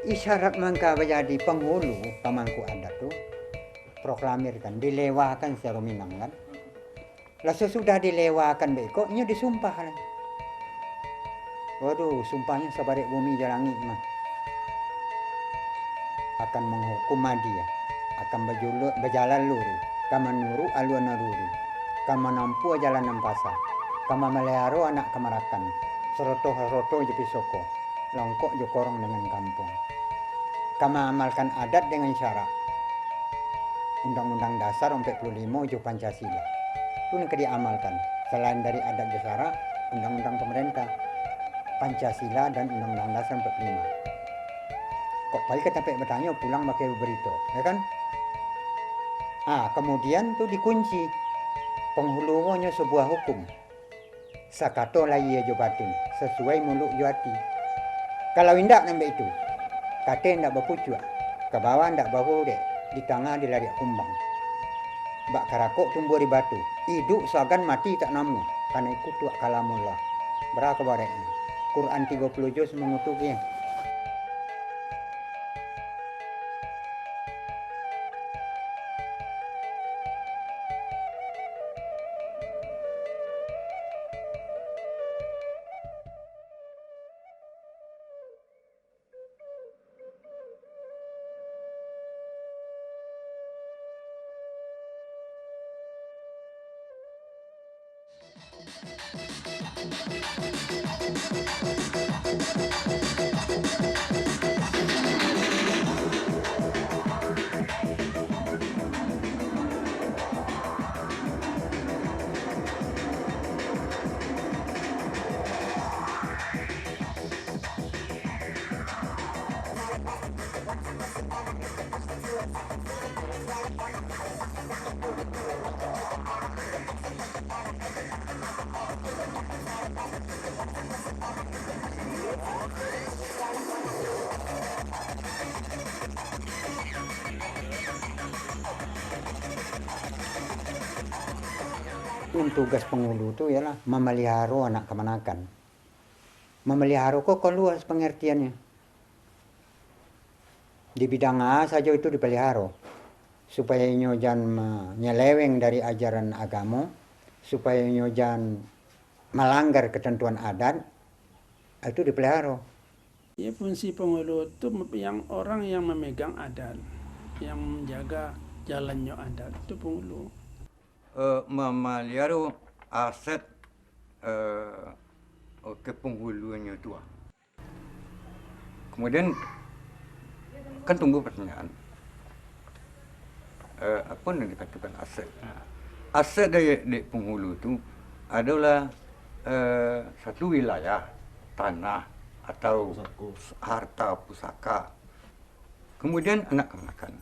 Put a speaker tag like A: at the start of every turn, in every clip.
A: Isyarat mangka jadi penghulu pamangku adat tuh proklamirkan dilewakan secara Minang kan. Lah sesudah dilewakan beko nya disumpah kan. Waduh, sumpahnya sabarek bumi jalangi mah. Akan menghukum dia, akan berjalan luru, kama nuru aluan nururi, kama nampu jalan nampasa, kama melihara anak kemarakan, seroto jepi soko, longkok jokorong dengan kampung. Kama amalkan adat dengan syarat Undang-Undang Dasar 45 Jo Pancasila. Itu yang diamalkan. Selain dari adat syarat, Undang-Undang Pemerintah, Pancasila dan Undang-Undang Dasar 45. Kok paling ketapek bertanya pulang pakai berito, ya kan? Kemudian tuh dikunci penghulunya sebuah hukum. Sakato lai jo batin, sesuai muluk jo hati. Kalau indak nambah itu, kate ndak berpucuk, ke bawah ndak bahu dek, di tengah dilari kumbang. Bak karakok tumbuh di batu, hidup sagan mati tak namu, karena ikut tuak kalamullah. Berapa bareknya? Quran 30 juz mengutuknya. Tugas penghulu itu ialah memelihara anak kemanakan. Memelihara kok luas pengertiannya. Di bidang A saja itu dipelihara. Supaya nyo jangan menyeleweng dari ajaran agama, supaya nyo jangan melanggar ketentuan adat, itu dipelihara.
B: Ya, fungsi penghulu itu yang orang yang memegang adat, yang menjaga jalannya adat, itu penghulu.
C: Memelihara aset kepenghuluannya itu. Kemudian kan tunggu pertanyaan, apa yang dikatakan aset? Aset dari penghulu itu adalah satu wilayah, tanah atau harta pusaka. Kemudian anak kemanakan.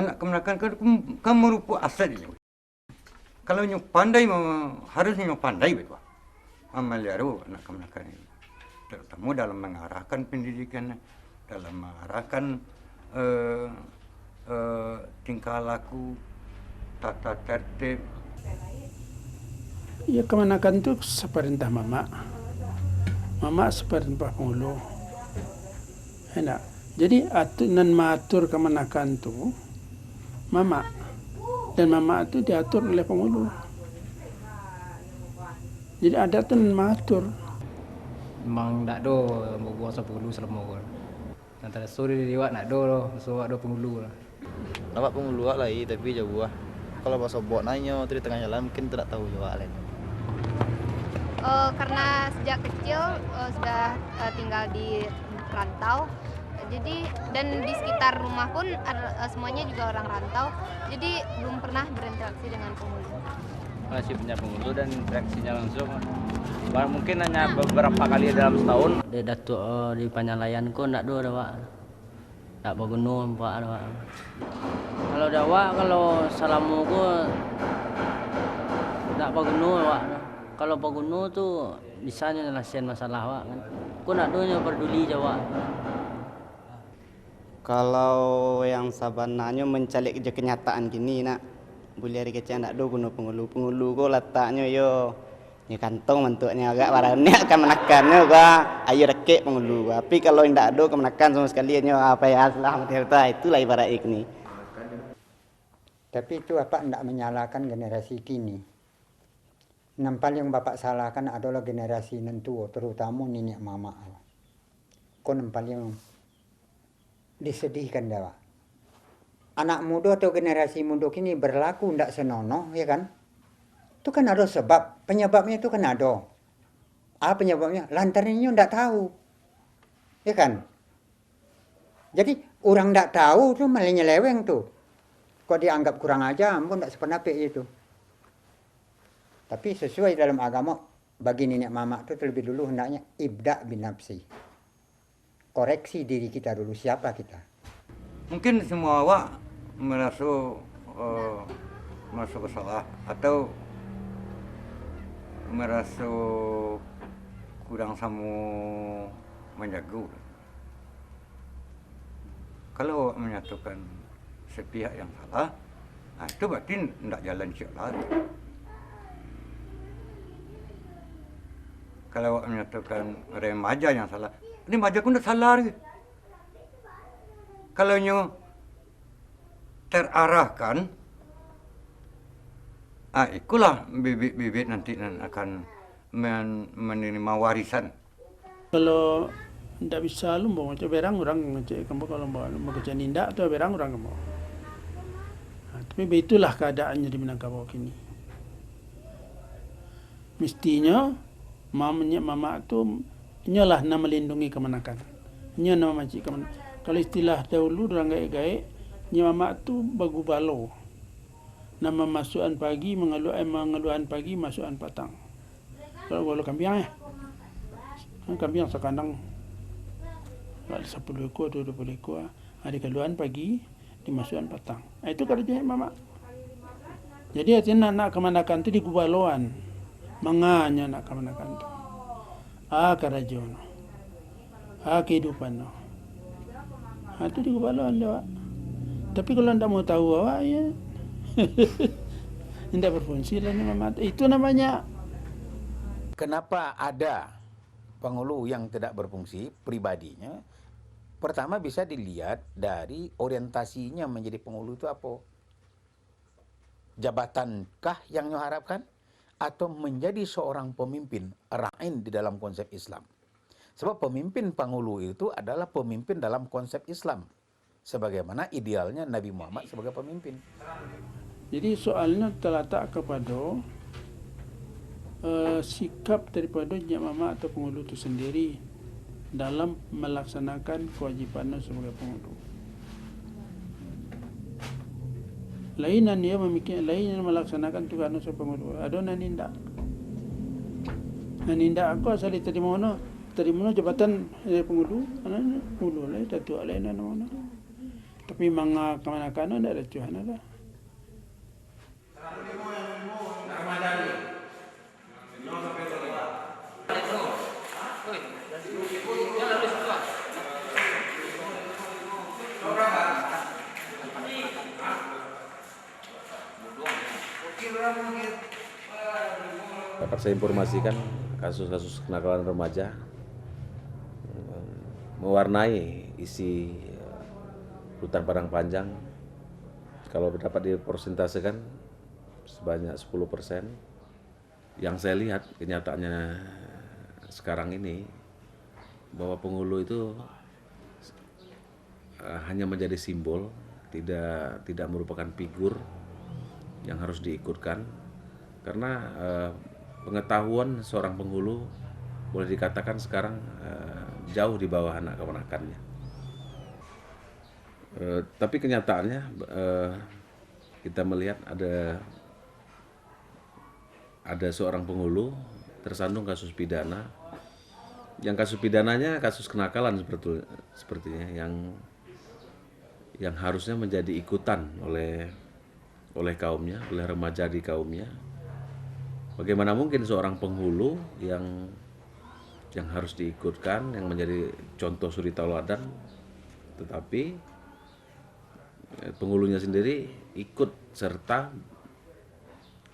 C: Anak kemanakan kan merupakan aset ini. Kalau nyo pandai, harusnya nyo pandai betul memelihara anak kemanakan ini, terutama dalam mengarahkan pendidikan, dalam mengarahkan tingkah laku, tata tertib.
B: Ya, kemanakan itu seperintah mama seperintah penghulu. Enak. Jadi aturan mengatur kemanakan itu mama, dan mama itu diatur oleh penghulu. Jadi ada tuh mengatur.
D: Memang tak ada buat sepuluh selama orang. Antara sore lewat nak do, so ada penghulu lah.
E: Nampak penghulu lah tapi jauh lah. Kalau pas sobot nanya tu di tengah jalan mungkin tidak tahu juga lain.
F: Karena sejak kecil sudah tinggal di rantau. Jadi dan di sekitar rumah pun semuanya juga orang rantau. Jadi belum pernah berinteraksi dengan penghulu.
D: Masih punya penghulu dan interaksinya langsung. Mungkin hanya beberapa kali dalam setahun. Di Datuk di Panjalayan ko ndak do dah, tak bergunung pak dah. Kalau dawa kalau salamu ko tak bergunung pak. Kalau bergunung tu bisanya nyelesain masalah pak kan. Ko ndak do nya peduli Jawa.
G: Kalau yang sebenarnya mencalik je kenyataan gini nak, boleh hari kecil nak do guna penghulu. Penghulu ko letaknya yo Ini kantong bentuknya agak warnanya akan menekannya gua ayo rekek penghulu. Tapi kalau tidak ada kemenakan sama sekali hanya apa ya lah itulah ibarat ini.
A: Tapi itu Bapak tidak menyalahkan generasi kini. Yang paling Bapak salahkan adalah generasi nentua, terutama nenek mama. Kau yang paling disedihkan dah, Pak. Anak muda atau generasi muda kini berlaku tidak senonoh, ya kan? Itu kan ada sebab, penyebabnya itu kan ada. Apa penyebabnya? Lantarannya tidak tahu, ya kan? Jadi orang tidak tahu tuh malah nyeleweng tuh. Kok dianggap kurang aja, ampun tidak sependapat itu. Tapi sesuai dalam agama, bagi nenek mama itu terlebih dulu hendaknya ibda binafsi. Koreksi diri kita dulu, siapa kita.
C: Mungkin semua awak merasa bersalah atau merasa kurang sama menjaga. Kalau awak menyatakan sepihak yang salah, itu berarti tidak jalan siap lagi. Kalau awak menyatakan remaja yang salah, remaja pun tidak salah lagi. Kalau nyo terarahkan, ikulah bibit-bibit nanti akan menerima warisan.
B: Kalau tidak bisa lu mau coba berang orang ngecek kamu kalau mau kerja nindak atau berang orang kamu. Tapi begitulah keadaannya di Minangkabau kini. Mestinya mama tu nyalah nama melindungi kemenakan. Nya nama makcik kemenakan. Kalau istilah dahulu orang gaik-gaik, nya mama tu bagu balo. Nama masukan pagi mengeluhan pagi masukan petang. Kalau balo kambing kambing sekandang ada 10 ekor, 20 ekor. Ada keluhan pagi, dimasukkan petang. Itu kerjanya mama. Jadi artinya anak kemanakan itu di gubaloan. Manganya anak kemanakan itu. Karajono. Kehidupan. Itu di gubaloan dia. Tapi kalau anda mau tahu awak ya. Tidak berfungsi lah mama. Itu namanya.
H: Kenapa ada penghulu yang tidak berfungsi pribadinya? Pertama bisa dilihat dari orientasinya menjadi penghulu itu apa? Jabatankah yang nyo harapkan? Atau menjadi seorang pemimpin ra'in di dalam konsep Islam? Sebab pemimpin penghulu itu adalah pemimpin dalam konsep Islam. Sebagaimana idealnya Nabi Muhammad sebagai pemimpin.
B: Jadi soalnya terletak kepada sikap daripada mama atau penghulu itu sendiri dalam melaksanakan kewajibannya sebagai penghulu. Lainan dia memikir, lain yang melaksanakan tugasnya sebagai penghulu. Ada nanindak. Nanindak aku asal terima mana jabatan penghulu, anak penghulu lah, datuk lain mana. Tapi manga kemana-mana tidak ada Tuhan ada.
I: Dapat saya informasikan kasus-kasus kenakalan remaja mewarnai isi Rutan Padang Panjang. Kalau dapat dipersentasekan sebanyak 10%. Yang saya lihat kenyataannya sekarang ini bahwa penghulu itu hanya menjadi simbol, tidak merupakan figur yang harus diikutkan, karena pengetahuan seorang penghulu boleh dikatakan sekarang jauh di bawah anak kemanakannya. Tapi kenyataannya kita melihat ada seorang penghulu tersandung kasus pidana, yang kasus pidananya kasus kenakalan sepertinya yang harusnya menjadi ikutan oleh kaumnya, oleh remaja di kaumnya. Bagaimana mungkin seorang penghulu yang harus diikutkan, yang menjadi contoh suri tauladan, tetapi penghulunya sendiri ikut serta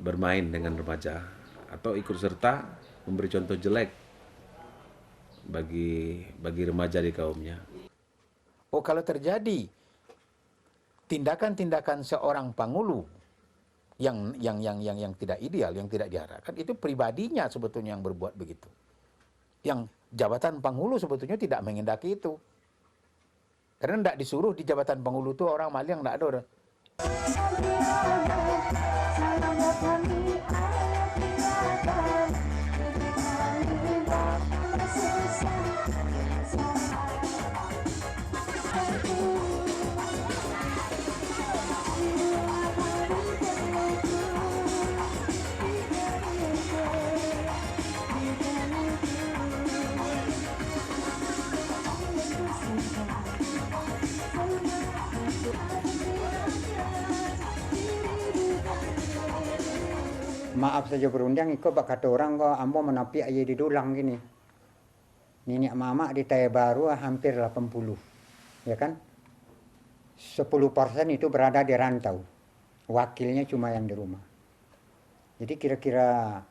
I: bermain dengan remaja atau ikut serta memberi contoh jelek bagi remaja di kaumnya.
H: Oh, kalau terjadi tindakan-tindakan seorang panghulu yang tidak ideal, yang tidak diharapkan, itu pribadinya sebetulnya yang berbuat begitu. Yang jabatan panghulu sebetulnya tidak menghendaki itu. Karena tidak disuruh di jabatan panghulu itu orang maling, tidak ada.
A: Maaf saja berundang, ikut bak kata orang kok ambo menapi aye di dulang gini. Nenek mama di Taya Baru hampir 80, ya kan? 10% itu berada di rantau, wakilnya cuma yang di rumah. Jadi kira-kira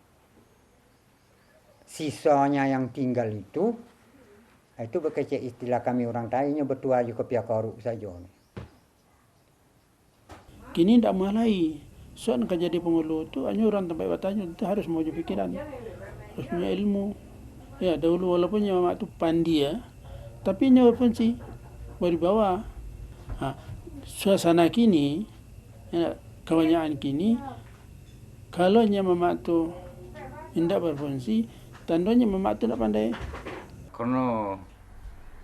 A: sisanya yang tinggal itu berkece istilah kami orang Tainya betua aja ke pihak korup saja.
B: Kini tidak malai. Soal kerja di penghulu itu hanya orang tempat bertanya itu harus mau pikiran, harus punya ilmu. Ya dahulu walaupun mama itu pandi ya, tapi nyawa pun sih baru bawah. Nah, suasana kini, ya, kebanyakan kini, kalau mama itu tidak berfungsi, tandanya mama itu tidak pandai.
C: Karena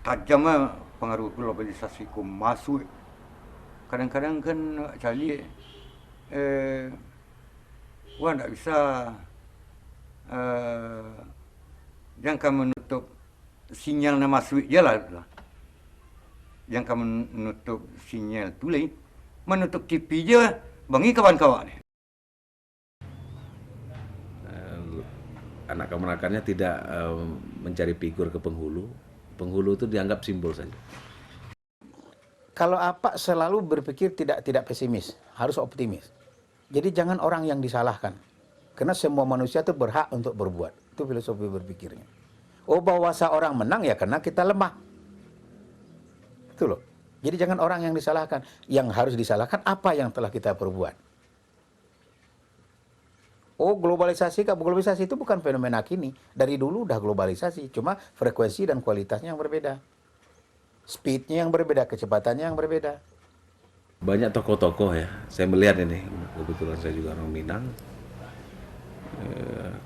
C: tajamnya pengaruh globalisasi ku masuk. Kadang-kadang kan cari wah tidak bisa jangan menutup sinyal nama masuk je lah. Jangan menutup sinyal tu lagi. Menutup TV je bangi kawan-kawan.
I: Anak kemenakannya tidak mencari figur ke penghulu. Penghulu itu dianggap simbol saja.
H: Kalau apa selalu berpikir tidak pesimis, harus optimis. Jadi jangan orang yang disalahkan. Karena semua manusia itu berhak untuk berbuat. Itu filosofi berpikirnya. Oh, bahwa seorang menang ya karena kita lemah. Itu loh. Jadi jangan orang yang disalahkan. Yang harus disalahkan apa yang telah kita perbuat. Oh, globalisasi itu bukan fenomena kini. Dari dulu udah globalisasi. Cuma frekuensi dan kualitasnya yang berbeda. Speednya yang berbeda, kecepatannya yang berbeda.
I: Banyak tokoh-tokoh ya, saya melihat ini, kebetulan saya juga orang Minang,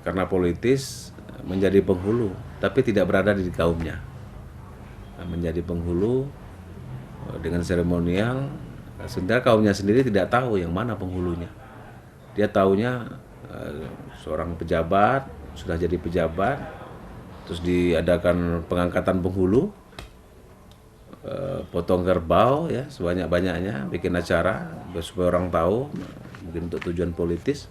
I: karena politis menjadi penghulu, tapi tidak berada di kaumnya. Menjadi penghulu dengan seremonial, sebenarnya kaumnya sendiri tidak tahu yang mana penghulunya. Dia taunya seorang pejabat, sudah jadi pejabat, terus diadakan pengangkatan penghulu, potong kerbau ya sebanyak-banyaknya, bikin acara supaya orang tahu, mungkin untuk tujuan politis,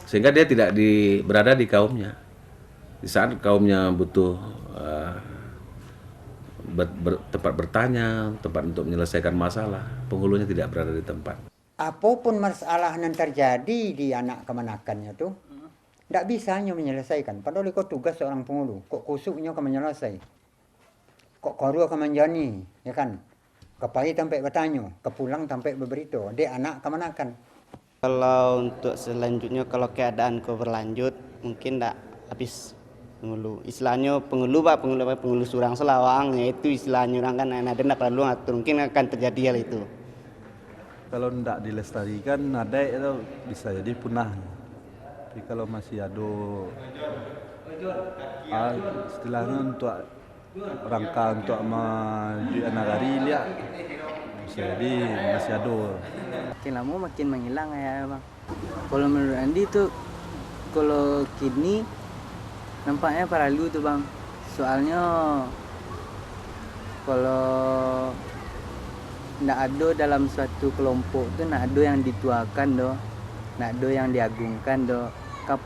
I: sehingga dia tidak berada di kaumnya. Di saat kaumnya butuh tempat bertanya, tempat untuk menyelesaikan masalah, penghulunya tidak berada di tempat.
A: Apapun masalah yang terjadi di anak kemenakannya tuh, tidak bisa hanya menyelesaikan. Padahal itu tugas seorang penghulu, kok kusuknya ke menyelesaikan. Kok koru akan menjani, ya kan? Kepai sampai bertanya, kepulang sampai berberita, dia anak kemenakan.
G: Kalau untuk selanjutnya, kalau keadaan kau berlanjut, mungkin tak habis penghulu. Istilahnya penghulu surang selawang, yaitu istilahnya orang kan ada tidak perlu ngatur, mungkin akan terjadi hal itu.
J: Kalau tidak dilestarikan, ada itu bisa jadi punah. Tapi kalau masih ada istilahnya untuk rangka untuk menunjukkan negari lihat, bisa jadi masih ada.
K: Makin lama makin menghilang ya bang. Kalau menurut Andi itu, kalau kini nampaknya paralu tuh bang. Soalnya kalau nggak ada dalam suatu kelompok tuh nggak ada yang dituakan doh, nggak ada yang diagungkan doh.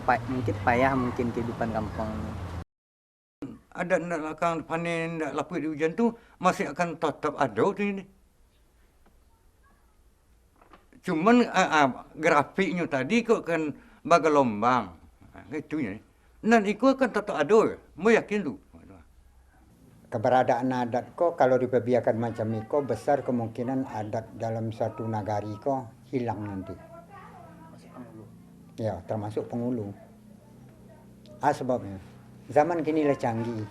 K: Mungkin payah mungkin kehidupan kampung.
C: Ada nak akan panen, nak lapuk di hujan tu masih akan tetap ada tu ini. Cuman grafiknya tadi kok kan bergelombang. Itunya. Nan ikut kan tak ada. Mau yakin lu.
A: Keberadaan adat ko kalau diperbiarkan macam itu besar kemungkinan adat dalam satu nagari ko hilang nanti. Ya, termasuk penghulu. Sebabnya zaman kini lah canggih.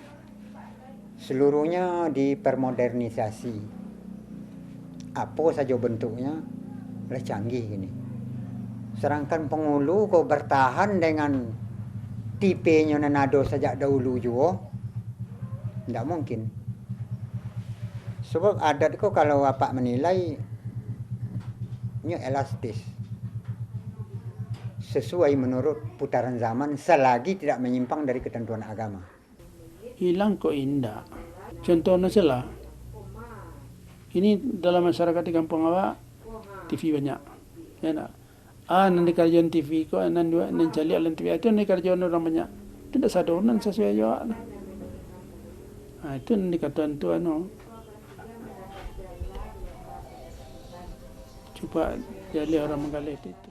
A: Seluruhnya dipermodernisasi. Apa saja bentuknya lah canggih gini. Sedangkan penghulu kok bertahan dengan tipenya nanado sejak dahulu juga. Tidak mungkin. Sebab adat kok kalau bapak menilai nya elastis. Sesuai menurut putaran zaman selagi tidak menyimpang dari ketentuan agama.
B: Hilang kok indah. Contohnya salah. Ini dalam masyarakat di kampung awak TV banyak. Ya nak. Nanti kerjaan TV kok nanti cari alam TV itu nanti kerjaan orang banyak. Tidak sadonan sesuai jawab. Itu nanti kata tuan coba jadi orang menggalit itu.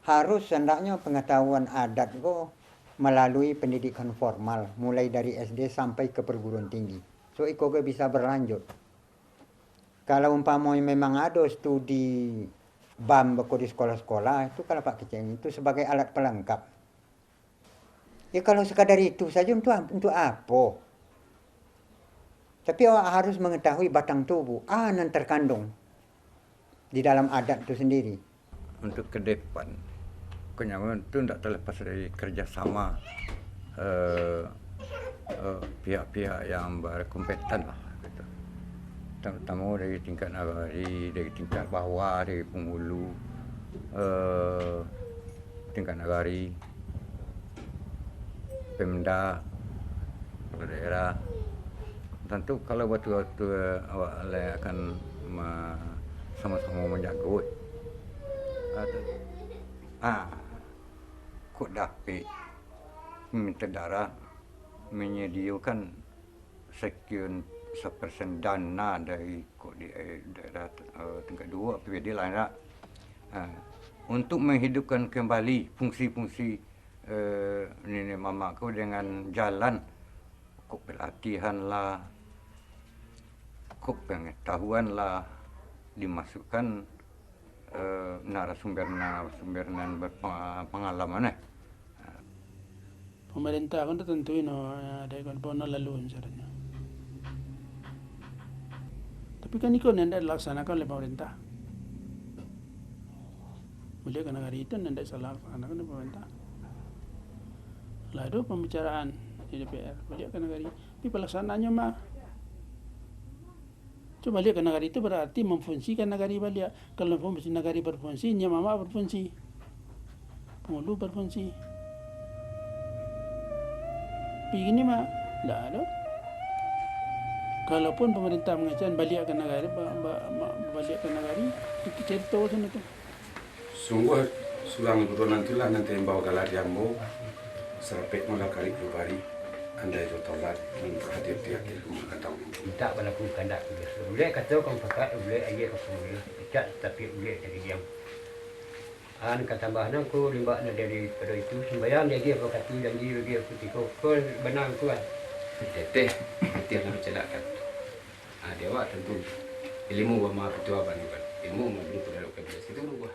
A: Harus hendaknya pengetahuan adat kok melalui pendidikan formal mulai dari SD sampai ke perguruan tinggi. So iko bisa berlanjut. Kalau umpamanya memang ada studi BAM di sekolah-sekolah itu kalau Pak Keceng itu sebagai alat pelengkap. Ya kalau sekadar itu saja untuk apa? Tapi awak harus mengetahui batang tubuh yang terkandung di dalam adat itu sendiri.
C: Untuk ke depan, kenyaman itu tidak terlepas dari kerjasama pihak-pihak yang berkompeten lah. Gitu. Terutama dari tingkat nagari, dari tingkat bawah, dari penghulu, tingkat nagari, Pemda, daerah. Tentu kalau waktu-waktu awak akan sama-sama menjaga. Kok dapat minta darah menyediakan sekian sepersen dana dari kok di daerah tingkat 2 PPD lain untuk menghidupkan kembali fungsi-fungsi nenek mamaku dengan jalan kok pelatihan lah, kok pengetahuan lah, dimasukkan narasumber dan berpengalaman.
B: Pemerintah kan tentuin ada ikon lalu caranya. Tapi kan ikon yang dilaksanakan oleh pemerintah. Beliau kan negara itu yang dilaksanakan oleh pemerintah. Lalu pembicaraan di DPR, beliau kan negara. Tapi pelaksanaannya mah. Coba lihat ke negara itu berarti memfungsikan negara beliau. Kalau fungsi negara berfungsi, mama berfungsi, penghulu berfungsi. Begini mah, tidak ada. Kalaupun pemerintah mengatakan balik ke negara, itu cerita sana tu.
L: Sungguh sulang burunan itulah nanti yang bawa galar jambu, serapet malah kali pribadi. Anda itu tolak hadir tiap rumah katau.
M: Tak melakukan tak boleh kata kau pakai boleh aje kau boleh tidak tapi boleh jadi diam. Kata bahan aku limbah dari pada itu sembahyang dia berkati dan dia ketika kau benar tuan.
L: Teteh tiap nak celakan. Dia awak tentu ilmu wa ma petua ban ilmu ma belum pada lokasi itu luah.